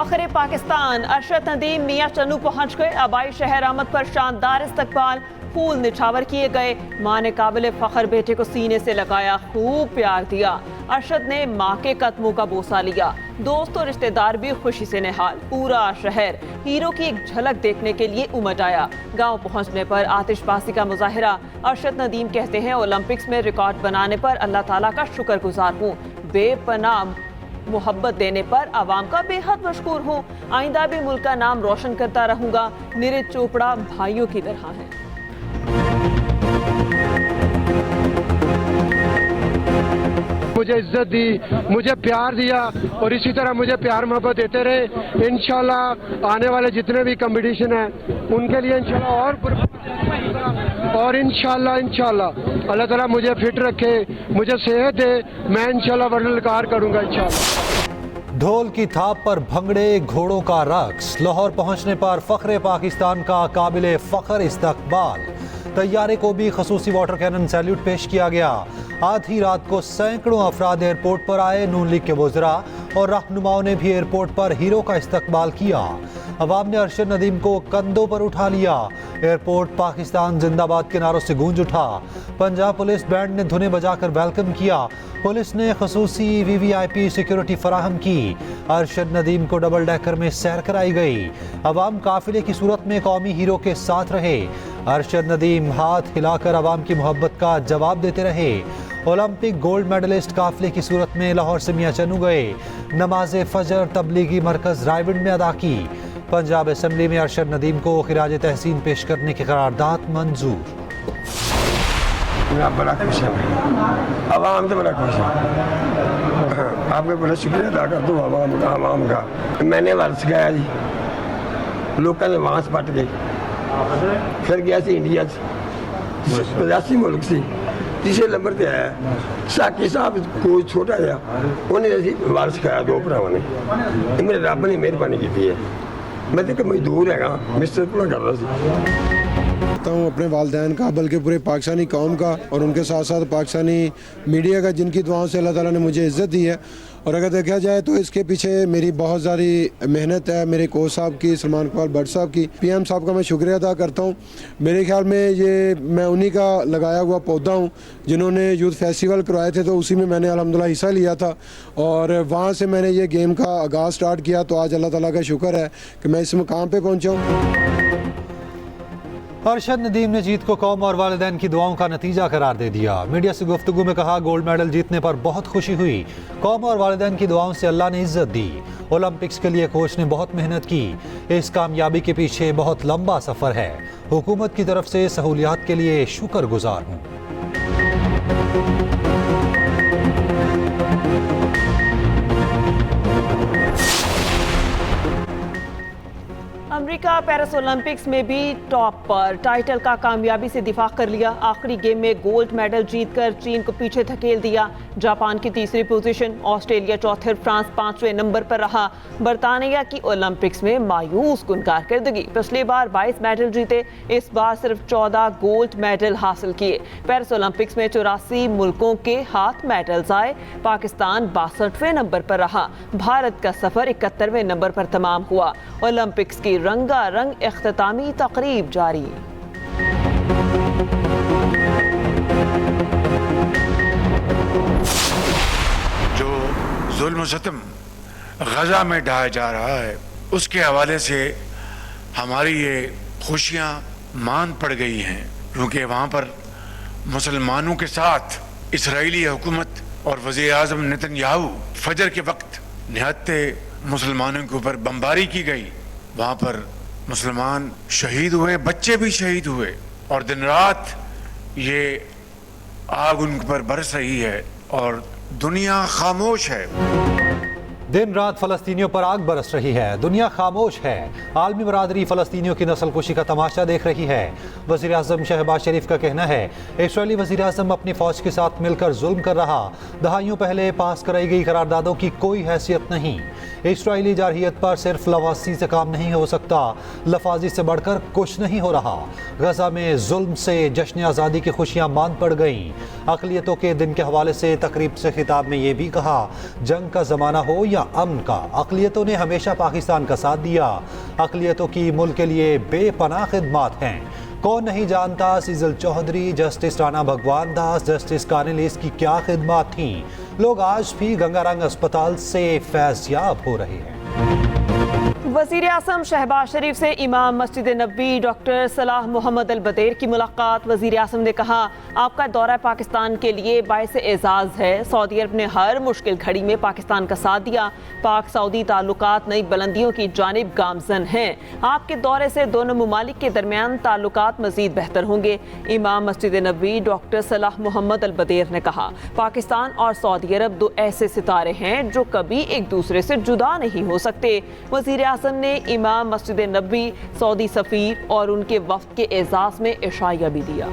फखरे पाकिस्तान अरशद नदीम मियां चन्नू पहुंच गए। आबाई शहर आमद पर शानदार इस्तकबाल, फूल निछावर किए गए। मां ने काबिल फखर बेटे को सीने से लगाया, खूब प्यार दिया। अरशद ने मां के कदमों का बोसा लिया। दोस्त और रिश्तेदार भी खुशी से निहाल। पूरा शहर हीरो की एक झलक देखने के लिए उमड़ आया। गांव पहुंचने पर आतिशबाजी का मुजाहिरा। अरशद नदीम कहते हैं, ओलंपिक्स में रिकॉर्ड बनाने पर अल्लाह ताला का शुक्रगुजार हूँ। बेपनाह मोहब्बत देने पर आवाम का बेहद मशकूर हूँ। आइंदा भी मुल्क का नाम रोशन करता रहूंगा। नीरज चोपड़ा भाइयों की तरह हैं। मुझे इज्जत दी, मुझे प्यार दिया और इसी तरह मुझे प्यार मोहब्बत देते रहे। इंशाल्लाह आने वाले जितने भी कंपटीशन हैं उनके लिए इंशाल्लाह और इंशाल्लाह अल्लाह ताला मुझे फिट रखे, मुझे सेहत दे, मैं इंशाल्लाह वर्ल्ड करूंगा इंशाल्लाह। ढोल की थाप पर भंगड़े, घोड़ों का रक्स। लाहौर पहुंचने पर फखरे पाकिस्तान का काबिले फखर इस्तकबाल। तैयारे को भी खसूसी वाटर कैनन सैल्यूट पेश किया गया। आधी रात को सैकड़ों अफराद एयरपोर्ट पर आए। नून लीग के वज़रा और रहनुमाओं ने भी एयरपोर्ट पर हीरो का इस्तकबाल किया। अवाम ने अरशद नदीम को कंधों पर उठा लिया। एयरपोर्ट पाकिस्तान जिंदाबाद के नारों से गूंज उठा। पंजाब पुलिस बैंड ने धुनें बजाकर वेलकम किया। पुलिस ने खसूसी VVIP सिक्योरिटी फराहम की। अरशद नदीम को डबल डेकर में सैर कराई गई। अवाम काफिले की सूरत में कौमी हीरो के साथ रहे। अरशद नदीम हाथ हिलाकर अवाम की मोहब्बत का जवाब देते रहे। ओलंपिक गोल्ड मेडलिस्ट काफिले की सूरत में लाहौर से मियां चन्नू गए। नमाज फजर तबलीगी मरकज रायविंड में अदा की। पंजाब असम्बली में अरशद नदीम को खिराज तहसीन पेश करने की करारदाद मंजूर। मैं बड़ा खुश है, आवाम से बड़ा खुश है। आपका बड़ा शुक्रिया अदा कर दूँ आवाम का। मैंने वर्ष गया जी, लोगों ने वांस पट गए। फिर गया सी इंडिया 85 मुल्क से तीसरे नंबर पर आया। साकी साहब कोई छोटा जहा उन्हें वारस खाया, दो भरावान ने। मेरे रब ने मेहरबानी की है। मैं तो मजदूर है, मिस्टर पूरा कर रहा था हूँ अपने वालदैन का, बल्कि पूरे पाकिस्तानी कौम का और उनके साथ साथ पाकिस्तानी मीडिया का, जिनकी दुआओं से अल्लाह ताला ने मुझे इज़्ज़त दी है। और अगर देखा जाए तो इसके पीछे मेरी बहुत सारी मेहनत है, मेरे कोच साहब की, सलमान इकबाल भट्ट साहब की, PM साहब का मैं शुक्रिया अदा करता हूँ। मेरे ख्याल में ये मैं उन्हीं का लगाया हुआ पौधा हूँ जिन्होंने यूथ फेस्टिवल करवाए थे, तो उसी में मैंने अल्हम्दुलिल्लाह हिस्सा लिया था और वहाँ से मैंने ये गेम का आगाज़ स्टार्ट किया। तो आज अल्लाह ताला का शुक्र है कि मैं इस मुकाम पर पहुँचा हूँ। अरशद नदीम ने जीत को कौम और वालिदैन की दुआओं का नतीजा करार दे दिया। मीडिया से गुफ्तगू में कहा, गोल्ड मेडल जीतने पर बहुत खुशी हुई। कौम और वालिदैन की दुआओं से अल्लाह ने इज्जत दी। ओलंपिक्स के लिए कोच ने बहुत मेहनत की। इस कामयाबी के पीछे बहुत लंबा सफ़र है। हुकूमत की तरफ से सहूलियात के लिए शुक्रगुजार हूँ। अमेरिका पेरिस ओलंपिक्स में भी टॉप पर, टाइटल का कामयाबी से दिफा कर लिया। आखिरी गेम में गोल्ड मेडल जीतकर चीन को पीछे धकेल दिया। जापान की तीसरी पोजीशन, ऑस्ट्रेलिया चौथे, फ्रांस 5वें नंबर पर रहा। बरतानिया की ओलंपिक्स में मायूस कुन कारकर्दगी। पिछली बार 22 मेडल जीते, इस बार सिर्फ 14 गोल्ड मेडल हासिल किए। पेरिस ओलंपिक्स में 84 मुल्कों के हाथ मेडल्स आए। पाकिस्तान 62वें नंबर पर रहा। भारत का सफर 71वें नंबर पर तमाम हुआ। ओलंपिक्स की रंगारंग इख्तितामी तकरीब जारी। जो जुल्म सितम गजा में ढाया जा रहा है, उसके हवाले से हमारी ये खुशियां मान पड़ गई हैं, क्योंकि वहाँ पर मुसलमानों के साथ इसराइली हुकूमत और वज़ीर आज़म नेतन्याहू फजर के वक्त निहत्ते मुसलमानों के ऊपर बमबारी की गई। वहाँ पर मुसलमान शहीद हुए, बच्चे भी शहीद हुए और दिन रात ये आग उन पर बरस रही है और दुनिया खामोश है। दिन रात फ़लस्तीनियों पर आग बरस रही है, दुनिया खामोश है। आलमी बरादरी फ़लस्तीनियों की नस्लकुशी का तमाशा देख रही है। वज़ीर आज़म शहबाज शरीफ का कहना है, इसराइली वज़ीर आज़म अपनी फ़ौज के साथ मिलकर जुल्म कर रहा। दहाइयों पहले पास कराई गई करारदादों की कोई हैसियत नहीं। इसराइली जारहियत पर सिर्फ लवासी से काम नहीं हो सकता, लफाजी से बढ़कर कुछ नहीं हो रहा। गजा में जुल्म से जश्न आज़ादी की खुशियां मांद पड़ गईं। अक़लियतों के दिन के हवाले से तकरीब से खिताब में ये भी कहा, जंग का ज़माना हो या अमन का, अक़लियतों ने हमेशा पाकिस्तान का साथ दिया। अक़लियतों की मुल्क के लिए बेपनाह खिदमात हैं। कौन नहीं जानता सीजल चौधरी, जस्टिस राणा भगवान दास, जस्टिस कानिलिस की क्या खिदमात थीं। लोग आज भी गंगारंग अस्पताल से फैज़याब हो रहे हैं। वज़ीर आज़म शहबाज शरीफ से इमाम मस्जिद नबी डॉक्टर सलाह मोहम्मद अल बदेर की मुलाकात। वज़ीर आज़म ने कहा, आपका दौरा पाकिस्तान के लिए बाइस एजाज़ है। सऊदी अरब ने हर मुश्किल घड़ी में पाकिस्तान का साथ दिया। पाक सऊदी ताल्लुकात नई बुलंदियों की जानिब गामजन हैं। आपके दौरे से दोनों मुमालिक के दरमियान ताल्लुकात मज़ीद बेहतर होंगे। इमाम मस्जिद नबी डॉक्टर सलाह मोहम्मद अल बदेर ने कहा, पाकिस्तान और सऊदी अरब दो ऐसे सितारे हैं जो कभी एक दूसरे से जुदा नहीं हो सकते। वज़ीर आज़म ने इमाम मस्जिद नबी, सऊदी सफ़ीर और उनके वफ़द के एजाज़ में इशाया भी दिया।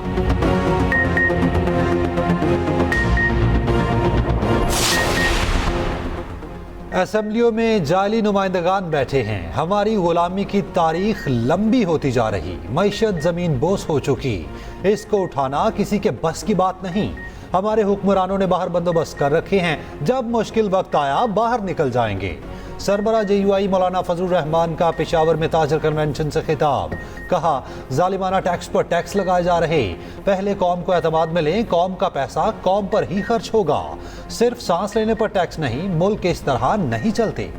असेंबलियों में जाली नुमाइंदगान बैठे हैं। हमारी गुलामी की तारीख लंबी होती जा रही, मईशत ज़मीन बोस हो चुकी, इसको उठाना किसी के बस की बात नहीं। हमारे हुक्मरानों ने बाहर बंदोबस्त कर रखे हैं, जब मुश्किल वक्त आया बाहर निकल जाएंगे। सरबरा JUI मौलाना फजलुर रहमान का पेशावर में ताजर कन्वेंशन से खिताब। कहा, जालिमाना टैक्स पर टैक्स लगाए जा रहे, पहले कौम को एतमाद में लें, कौम का पैसा कौम पर ही खर्च होगा। सिर्फ सांस लेने पर टैक्स नहीं, मुल्क इस तरह नहीं चलते।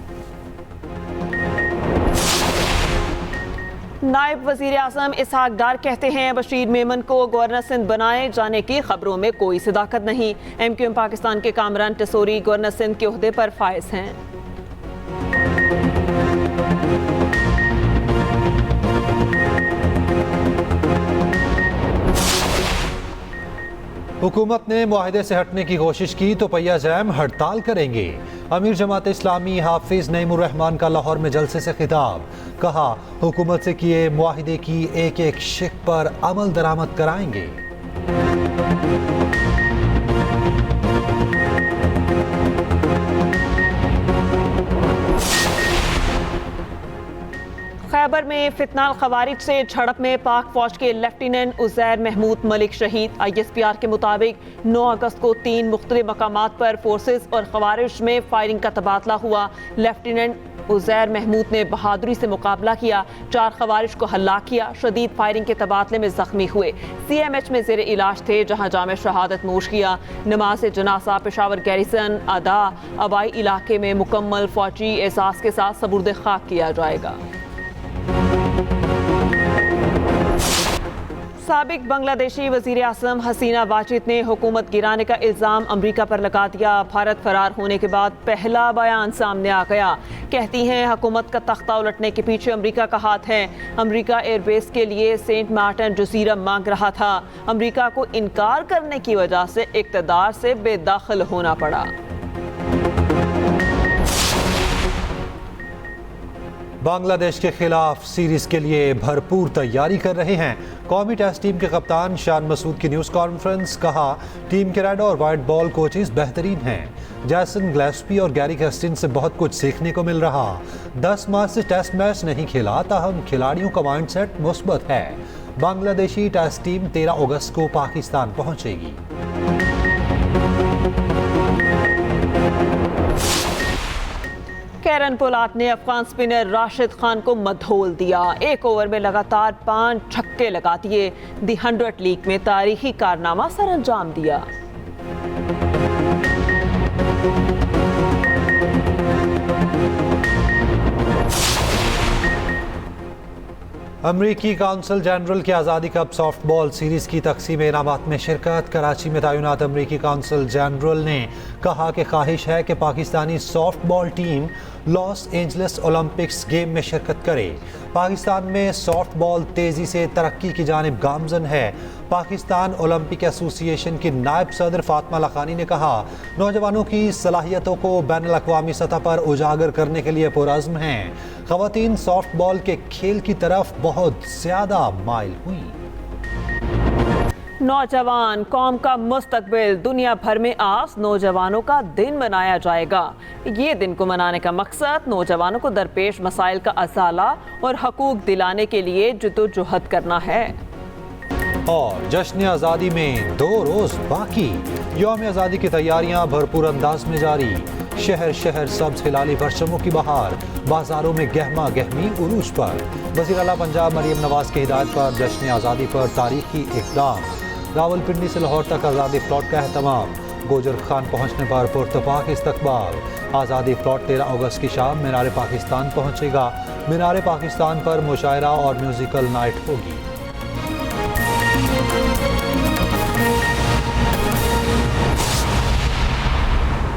नायब वज़ीर आज़म इसहाक डार कहते हैं, बशीर मेमन को गवर्नर सिंध बनाए जाने की खबरों में कोई सदाकत नहीं। MQM पाकिस्तान के कामरान टेसोरी गवर्नर सिंध के ओहदे पर फाइज हैं। हुकूमत ने मुआहदे से हटने की कोशिश की तो पहिया जैम हड़ताल करेंगे। अमीर जमात इस्लामी हाफिज नईमुर रहमान का लाहौर में जलसे से खिताब। कहा, हुकूमत से किए मुआहदे की एक एक शिक पर अमल दरामद कराएंगे। खैबर में फितनाल खवारिज से झड़प में पाक फौज के लेफ्टिनेंट उज़ैर महमूद मलिक शहीद। ISPR के मुताबिक 9 अगस्त को 3 मुख्तलिफ मकामात पर फोर्सेस और खवारिज में फायरिंग का तबादला हुआ। लेफ्टिनेंट उज़ैर महमूद ने बहादुरी से मुकाबला किया, 4 खवारिज को हल्ला किया। शदीद फायरिंग के तबादले में जख्मी हुए। CMH में ज़ेर इलाज थे, जहां जामे शहादत नोश किया। नमाज जनासा पेशावर गैरिसन अदा आबाई इलाके में मुकम्मल फौजी एहसास के साथ सबुर्द खाक किया जाएगा। साबिक बांग्लादेशी वज़ीर आज़म हसीना वाजिद ने हुकूमत गिराने का इल्ज़ाम अमरीका पर लगा दिया। भारत फरार होने के बाद पहला बयान सामने आ गया। कहती हैं, हुकूमत का तख्ता उलटने के पीछे अमरीका का हाथ है। अमरीका एयरबेस के लिए सेंट मार्टिन जजीरा मांग रहा था। अमरीका को इनकार करने की वजह से इक़्तिदार से बेदखल होना पड़ा। बांग्लादेश के खिलाफ सीरीज के लिए भरपूर तैयारी कर रहे हैं। कौमी टेस्ट टीम के कप्तान शान मसूद की न्यूज़ कॉन्फ्रेंस। कहा, टीम के रेड और वाइट बॉल कोचेस बेहतरीन हैं। जैसन ग्लेस्पी और गैरी कैस्टिन से बहुत कुछ सीखने को मिल रहा। 10 माह से टेस्ट मैच नहीं खेला, ताहम खिलाड़ियों का माइंडसेट मुस्बत है। बांग्लादेशी टेस्ट टीम 13 अगस्त को पाकिस्तान पहुंचेगी। कैरन पोलार्ड ने अफगान स्पिनर राशिद खान को मधोल दिया। 1 ओवर में लगातार 5 छक्के लगा दिए। दी 100 लीग में तारीखी कारनामा सरअंजाम दिया। अमरीकी काउंसिल जनरल की आज़ादी कप सॉफ्टबॉल सीरीज़ की तकसीम इनामात में शिरकत। कराची में तैनात अमरीकी काउंसिल जनरल ने कहा कि ख्वाहिश है कि Pakistani softball team Los Angeles Olympics game में शिरकत करे। पाकिस्तान में सॉफ्टबॉल तेज़ी से तरक्की की जानिब गामजन है। पाकिस्तान ओलंपिक एसोसिएशन की नायब सदर फातिमा लखानी ने कहा, नौजवानों की सलाहियतों को बैनुल-अक़वामी सतह पर उजागर करने के लिए पुरअज़्म हैं। ख़वातीन सॉफ्टबॉल के खेल की तरफ बहुत ज़्यादा माइल हुई। नौजवान कौम का मुस्तकबिल, दुनिया भर में आज नौजवानों का दिन मनाया जाएगा। ये दिन को मनाने का मकसद नौजवानों को दरपेश मसाइल का असाला और हकूक दिलाने के लिए जद्दोजहद करना है। और जश्न आज़ादी में 2 रोज बाकी, यौम आज़ादी की तैयारियां भरपूर अंदाज में जारी। शहर शहर सब्ज हिलाली परचमों की बहार, बाजारों में गहमा गहमी उरूज पर। वज़ीर आला पंजाब मरियम नवाज की हिदायत पर जश्न आज़ादी पर तारीखी इक़दाम। रावलपिंडी से लाहौर तक आज़ादी प्लॉट का एहतमाम। गोजर खान पहुँचने पर पुरतपाक इस्तकबाल। आज़ादी प्लॉट 13 अगस्त की शाम मीनार पाकिस्तान पहुँचेगा। मीनार पाकिस्तान पर मुशायरा और म्यूज़िकल नाइट होगी।